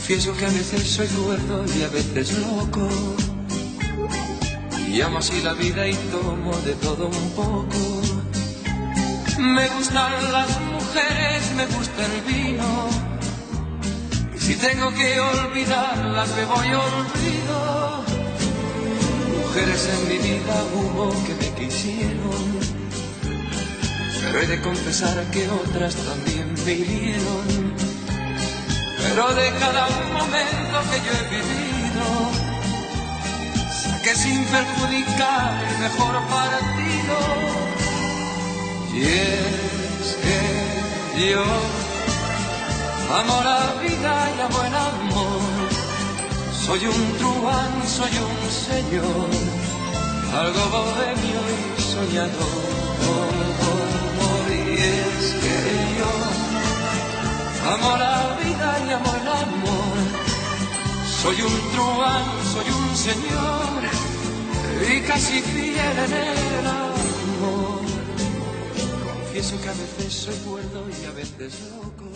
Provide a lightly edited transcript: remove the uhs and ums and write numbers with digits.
Confieso que a veces soy cuerdo y a veces loco, y amo así la vida y tomo de todo un poco. Me gustan las mujeres, me gusta el vino, y si tengo que olvidarlas me voy olvido. Mujeres en mi vida hubo que me quisieron, pero he de confesar que otras también me hirieron. Pero de cada momento que yo he vivido, saqué sin perjudicar el mejor partido. Y es que yo amo la vida y amo el amor. Soy un truán, soy un señor, algo bohemio y soñador. Y es que yo amo la vida y amo el amor. Soy un truán, soy un señor y casi fiel en el amor. Confieso que a veces soy cuerdo y a veces loco,